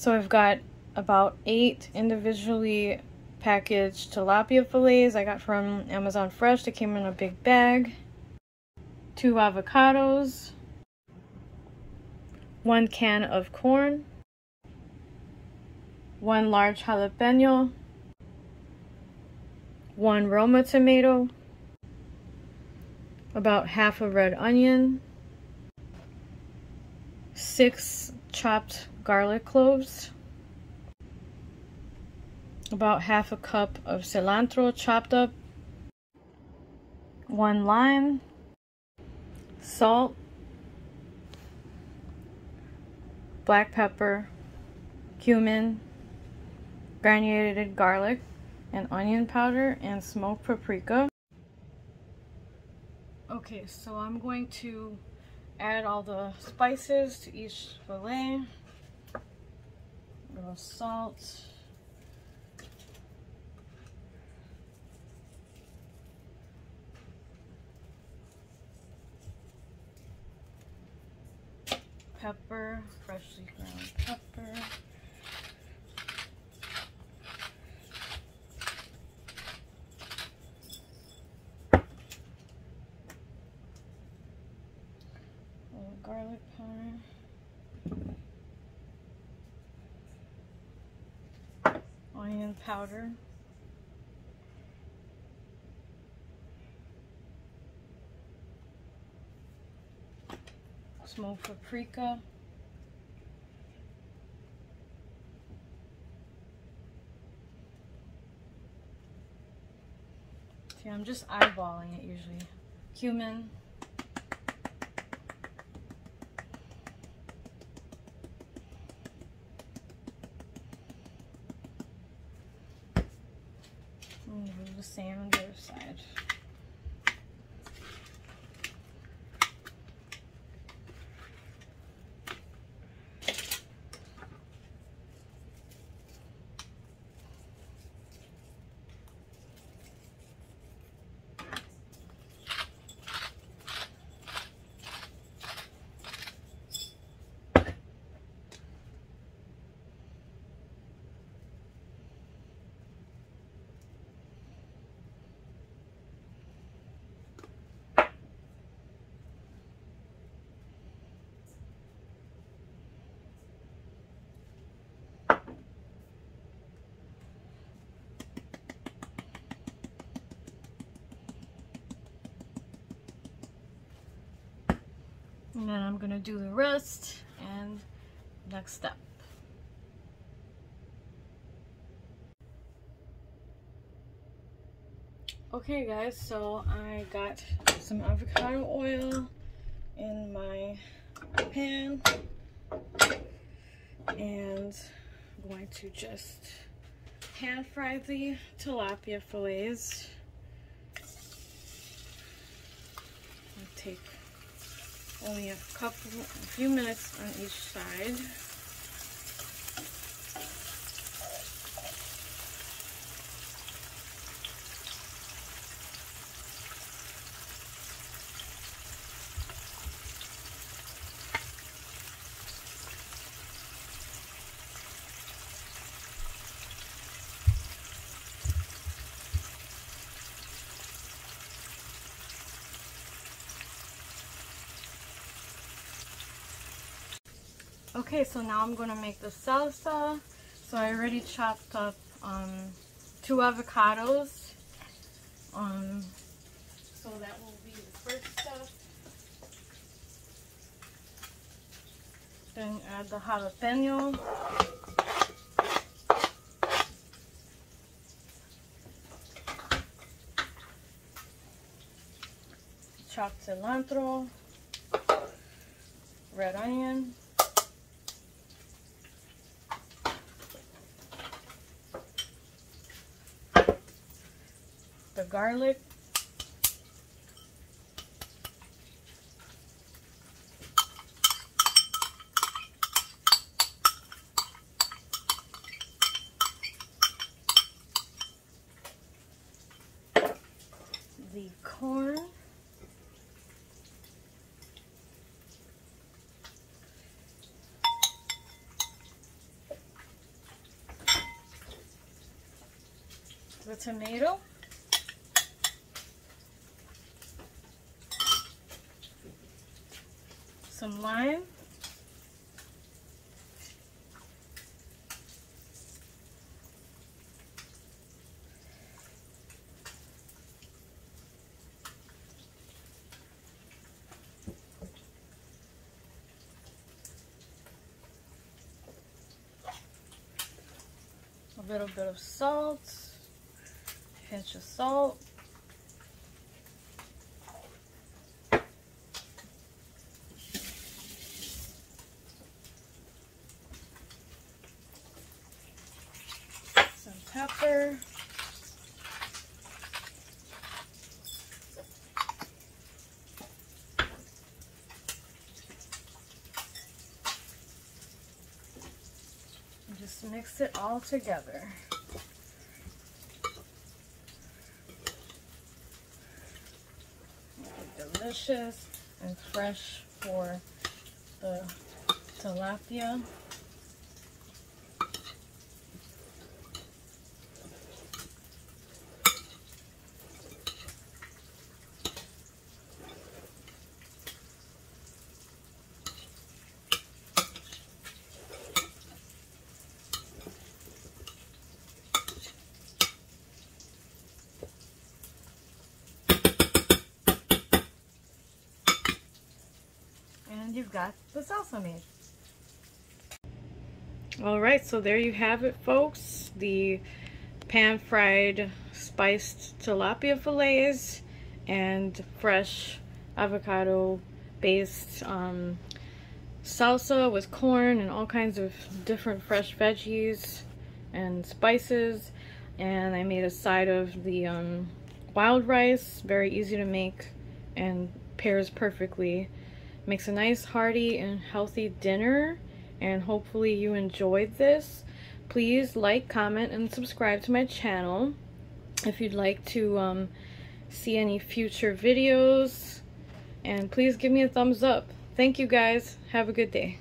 So I've got about 8 individually packaged tilapia fillets I got from Amazon Fresh. They came in a big bag. 2 avocados. 1 can of corn. 1 large jalapeno. 1 roma tomato. About half a red onion. 6 chopped garlic cloves. About half a cup of cilantro chopped up. 1 lime. Salt. Black pepper. Cumin. Granulated garlic and onion powder and smoked paprika. Okay, so I'm going to add all the spices to each fillet. A little salt. Pepper, freshly ground pepper. Garlic powder, onion powder, smoked paprika, see, I'm just eyeballing it usually, cumin, and do the same on the other side. And then I'm gonna do the rest and next step. Okay guys, so I got some avocado oil in my pan and I'm going to just pan fry the tilapia fillets. I'll take only a few minutes on each side. Okay, so now I'm going to make the salsa. So I already chopped up 2 avocados. So that will be the first step. Then add the jalapeno. Chopped cilantro. Red onion. The garlic, the corn, the tomato. Some lime. A little bit of salt, a pinch of salt. Some pepper. Just mix it all together. Delicious and fresh for the tilapia. And you've got the salsa made. Alright, so there you have it, folks. The pan-fried spiced tilapia fillets and fresh avocado-based salsa with corn and all kinds of different fresh veggies and spices. And I made a side of the wild rice, very easy to make and pairs perfectly. Makes a nice hearty and healthy dinner, and hopefully you enjoyed this. Please like, comment, and subscribe to my channel if you'd like to see any future videos, and please give me a thumbs up. Thank you guys. Have a good day.